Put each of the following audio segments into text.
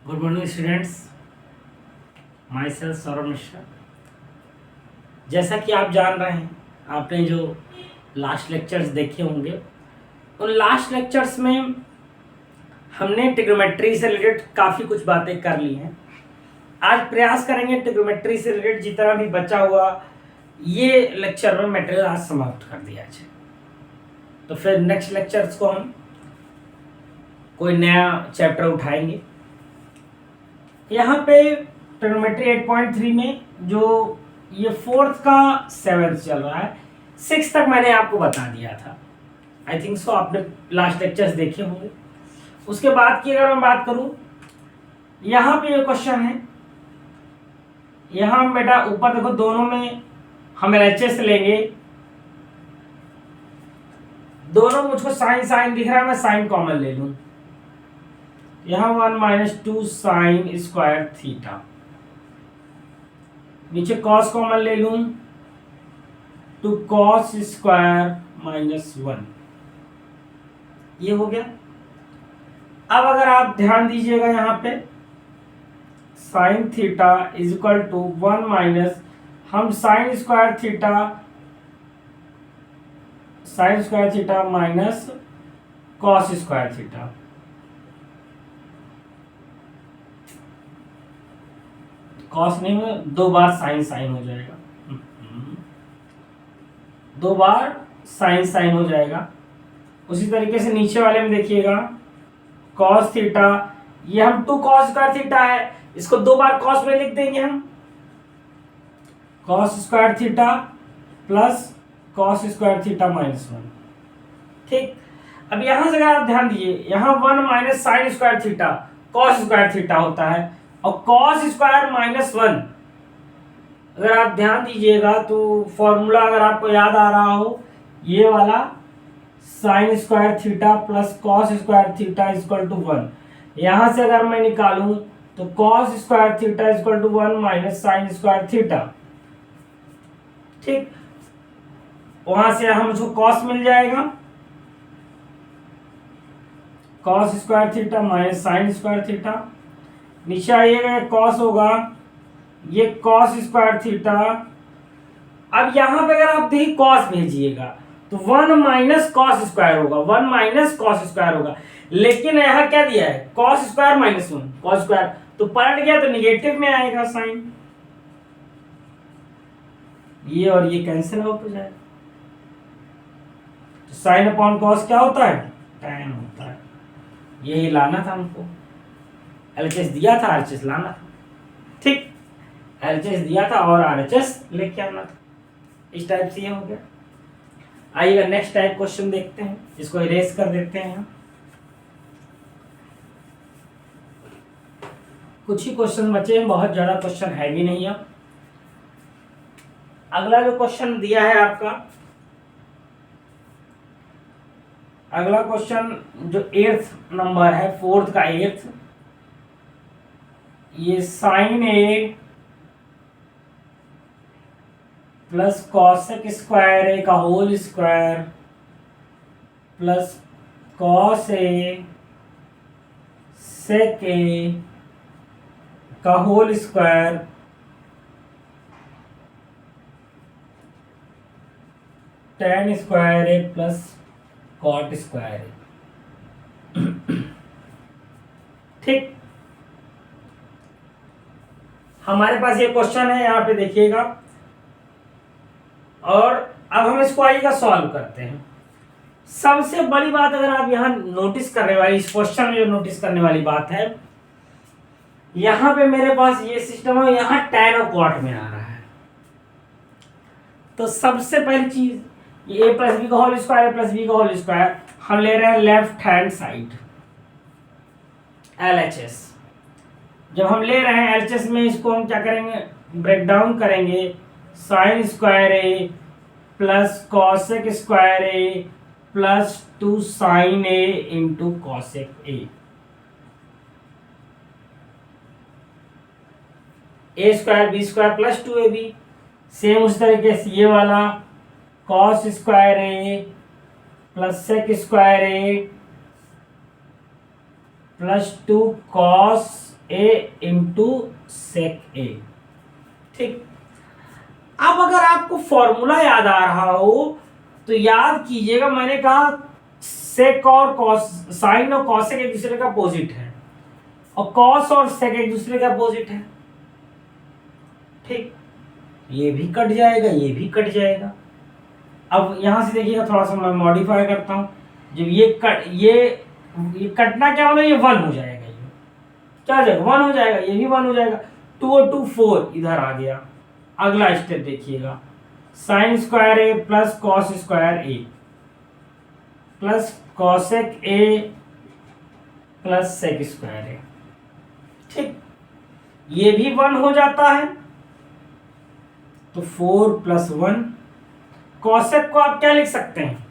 Good morning students, my self Saurabh Mishra. जैसा कि आप जान रहे हैं, आपने जो लास्ट लेक्चर्स देखे होंगे, उन लास्ट लेक्चर्स में हमने ट्रिग्नोमेट्री से रिलेटेड काफ़ी कुछ बातें कर ली हैं। आज प्रयास करेंगे ट्रिग्नोमेट्री से रिलेटेड जितना भी बचा हुआ ये लेक्चर में मटेरियल आज समाप्त कर दिया जाए, तो फिर नेक्स्ट लेक्चर्स को हम कोई नया चैप्टर उठाएंगे। यहाँ पे ट्रिग्नोमेट्री 8.3 में जो ये फोर्थ का सेवेंथ चल रहा है, सिक्स तक मैंने आपको बता दिया था। आई थिंक सो आपने लास्ट लेक्चर्स देखे होंगे। उसके बाद की अगर मैं बात करूं, यहाँ पे ये क्वेश्चन है, यहाँ बेटा ऊपर देखो दोनों में हम LHS लेंगे, दोनों मुझको साइन साइन दिख रहा है, मैं साइन कॉमन ले लूं। यहाँ 1 - 2 साइन स्क्वायर थीटा, नीचे कॉस कॉमन ले लूं, 2 कॉस स्क्वायर -1, ये हो गया। अब अगर आप ध्यान दीजिएगा यहाँ पे sine theta is equal to 1 - हम sine square theta minus cos square theta, cos नहीं में दो बार साइन साइन हो जाएगा, दो बार साइन साइन हो जाएगा। उसी तरीके से नीचे वाले में देखिएगा कॉस थीटा, ये हम 2 कॉस स्क्वायर थीटा है, इसको दो बार कॉस में लिख देंगे हम, cos square theta plus cos square theta -1। ठीक, अब यहां से अगर आप ध्यान दीजिए, यहाँ 1 - sine square theta cos square theta होता है, और कॉस स्क्वायर -1 अगर आप ध्यान दीजिएगा तो फॉर्मूला अगर आपको याद आ रहा हो, ये वाला sine square theta plus cos square theta equal to 1, यहां से अगर मैं निकालूं तो cos square theta equal to 1 - sine square theta. ठीक, वहां से हमको कॉस मिल जाएगा, cos square theta minus sine square theta, नीचे आइएगा कॉस होगा, ये कॉस स्क्वायर थीटा। अब यहां पे अगर आप देखिए कॉस भेजिएगा तो 1 - कॉस स्क्वायर होगा, 1 - कॉस स्क्वायर होगा, लेकिन यहाँ क्या दिया है कॉस स्क्वायर -1 कॉस स्क्वायर, तो पलट गया तो निगेटिव में आएगा साइन, ये और ये कैंसिल आउट हो जाएगा। तो साइन अपॉन कॉस क्या होता है, tan होता है। यही लाना था हमको, LHS दिया था, RHS लाना था। ठीक, LHS दिया था और RHS लेके आना था। इस टाइप से ये हो गया। आइएगा नेक्स्ट टाइप क्वेश्चन देखते हैं, इसको इरेज कर देते हैं। कुछ ही क्वेश्चन बचे हैं, बहुत ज्यादा क्वेश्चन है भी नहीं। अब अगला जो क्वेश्चन दिया है आपका, अगला क्वेश्चन जो 8th नंबर है, फोर्थ का 8th, ये साइन ए प्लस कॉसेक स्क्वायर ए का whole square plus cos A सेक ए का whole square tan square A plus cot square A. ठीक, हमारे पास ये क्वेश्चन है, यहाँ पे देखिएगा, और अब हम इसको आइएगा सॉल्व करते हैं। सबसे बड़ी बात अगर आप यहाँ नोटिस करने वाली, इस क्वेश्चन में जो नोटिस करने वाली बात है, यहाँ पे मेरे पास ये सिस्टम है, यहाँ tan और कॉट में आ रहा है। तो सबसे पहली चीज, ये a प्लस बी का whole square, a plus B का होल स्क्वायर, हम ले रहे हैं लेफ्ट हैंड साइड LHS। जब हम ले रहे हैं LHS में, इसको हम क्या करेंगे, ब्रेक डाउन करेंगे, sine square A plus cosec square A plus 2 sine A into cosec A square B square plus 2ab। Same उस तरीके से ये वाला cos square A plus sec square A plus 2 cos A into sec A. ठीक, अब अगर आपको formula याद आ रहा हो तो याद कीजिएगा, मैंने कहा सेक और कॉस, साइन और कॉसेक एक दूसरे का अपोजिट है और कॉस और सेक एक दूसरे का अपोजिट है। ठीक, ये भी कट जाएगा, ये भी कट जाएगा। अब यहां से देखिएगा, थोड़ा सा मैं मॉडिफाई करता हूं। जब ये कटना क्या होगा, ये 1 हो जाएगा, ये क्या हो जाएगा, 1 हो जाएगा, ये भी 1 हो जाएगा। 2 और 2 4 इधर आ गया। अगला स्टेप देखिएगा, sine square A plus cos square A plus cosec A plus sec square A. ठीक, ये भी 1 हो जाता है, तो 4 प्लस 1। कॉसेक को आप क्या लिख सकते हैं,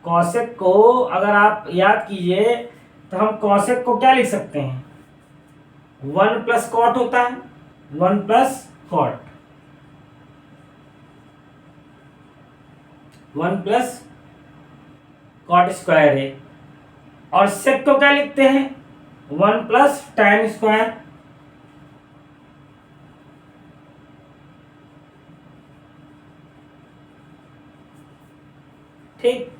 कॉसेक को अगर आप याद कीजिए तो हम कॉसेक को क्या लिख सकते हैं, 1 प्लस कॉट होता है, 1 plus cot, 1 plus cot square है। और सेक को क्या लिखते हैं, 1 प्लस टैन स्क्वायर। ठीक,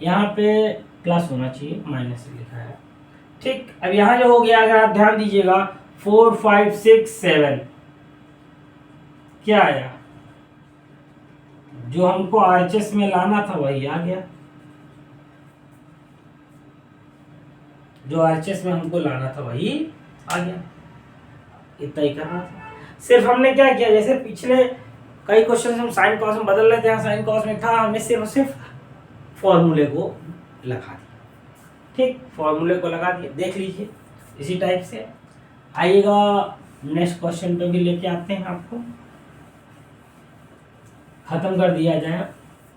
यहाँ पे प्लस होना चाहिए, माइनस से लिखा है। ठीक, अब यहाँ जो हो गया, अगर आप ध्यान दीजिएगा, 4 5 6 7 क्या आया, जो हमको आरएचएस में लाना था वही आ गया, जो आरएचएस में हमको लाना था वही आ गया। इतना ही करना था। सिर्फ हमने क्या किया, जैसे पिछले कई क्वेश्चन हम साइन कॉस में बदल रहे थे, साइन कॉस में था, हमने सिर्फ फॉर्मूले को लगा दिया। ठीक, फॉर्मूले को लगा दिया, देख लीजिए इसी टाइप से। आइएगा नेक्स्ट क्वेश्चन पे भी लेके आते हैं आपको, खत्म कर दिया जाए।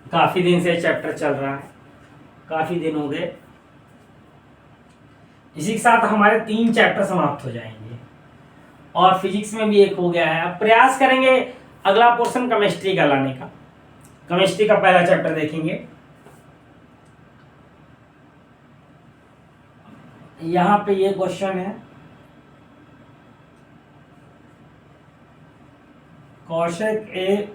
काफी दिन से चैप्टर चल रहा है, काफी दिन हो गए। इसी के साथ हमारे 3 चैप्टर समाप्त हो जाएंगे और फिजिक्स में भी एक हो गया है। अब प्रयास करेंगे अगला पोर्शन केमिस्ट्री का लाने का। केमिस्ट्री का पहला चैप्टर देखेंगे। यहाँ पे ये क्वेश्चन है, कॉसेक ए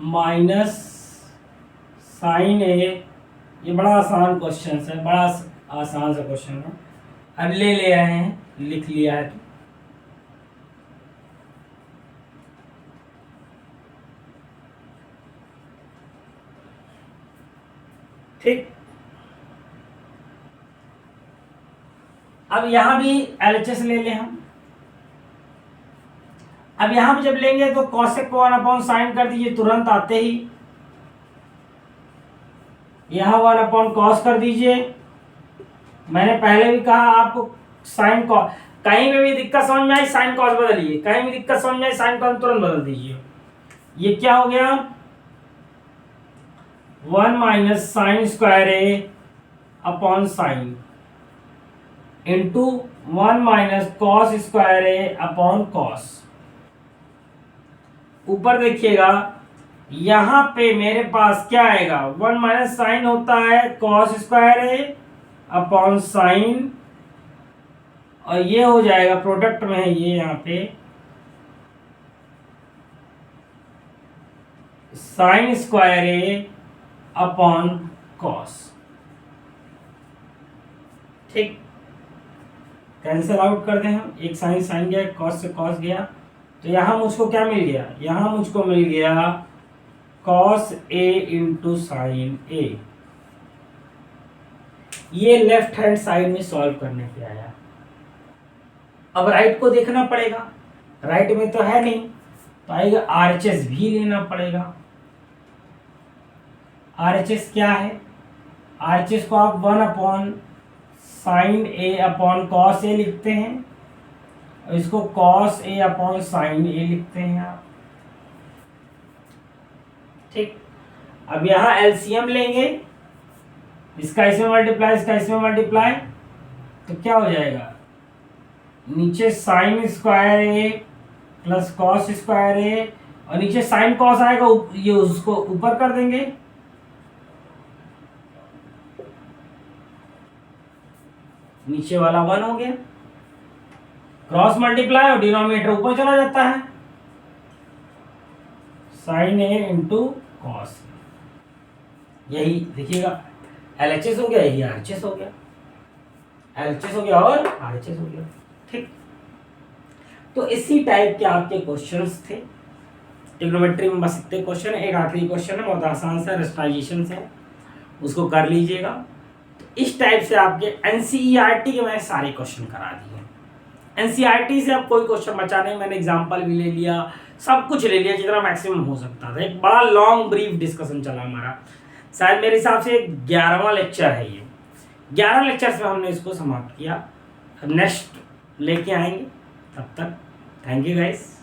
माइनस साइन ए। ये बड़ा आसान क्वेश्चन है, बड़ा आसान सा क्वेश्चन है। अब ले रहे हैं, लिख लिया है तो ठीक। अब यहां भी एलएचएस ले लें हम। अब यहां पे जब लेंगे तो कॉसेक को 1/sin कर दीजिए तुरंत आते ही, यहां 1/cos कर दीजिए। मैंने पहले भी कहा आपको साइन कॉस, कहीं में भी दिक्कत समझ में आई साइन कॉस बदलिए, कहीं भी दिक्कत समझ में आई साइन कॉस तुरंत बदल दीजिए। ये क्या हो गया, 1 - sin square A upon sine into 1 - cos square A upon cos. ऊपर देखिएगा, यहां पे मेरे पास क्या आएगा, 1 - sin होता है cos square A upon sign, और ये हो जाएगा प्रोडक्ट में है ये यहाँ पे sign square A upon cos. ठीक, कैंसिल आउट कर दें हम, एक साइन साइन गया, कॉस से कॉस गया, तो यहां मुझको क्या मिल गया, यहां मुझको मिल गया कॉस ए इंटू साइन ए। ये लेफ्ट हैंड साइड में सॉल्व करने पे आया। अब राइट को देखना पड़ेगा, राइट में तो है नहीं, तो आएगा आरएचएस भी लेना पड़ेगा। आरएचएस क्या है, आरएचएस को आप 1/sin A upon cos A लिखते हैं, और इसको cos ए अपॉन साइन ए लिखते हैं आप। ठीक, अब यहां एलसीएम लेंगे, इसका इसमें मल्टीप्लाई, इसका इसमें मल्टीप्लाई, तो क्या हो जाएगा, नीचे sign square A plus cos square ए, और नीचे साइन कॉस आएगा, ये उसको ऊपर कर देंगे, नीचे वाला 1 हो गया, क्रॉस मल्टीप्लाई और डिनोमिनेटर ऊपर चला जाता है, साइन ए इंटू कॉस। यही देखिएगा LHS हो गया, यही RHS हो गया, LHS हो गया और RHS हो गया। ठीक, तो इसी टाइप के आपके क्वेश्चंस थे ट्रिग्नोमेट्री में। बस इतने क्वेश्चन, एक आखिरी क्वेश्चन है बहुत आसान सा, रेस्टाइजेशन से, उसको कर लीजिएगा। तो इस टाइप से आपके NCERT के मैंने सारे क्वेश्चन करा दिए। NCERT से अब कोई क्वेश्चन बचा नहीं, मैंने एग्जाम्पल भी ले लिया, सब कुछ ले लिया जितना मैक्सिमम हो सकता था। एक बड़ा लॉन्ग ब्रीफ डिस्कशन चला हमारा, शायद मेरे हिसाब से 11वां लेक्चर है ये। 11 लेक्चर्स में हमने इसको समाप्त किया। अब नेक्स्ट लेके आएंगे, तब तक थैंक यू गाइस।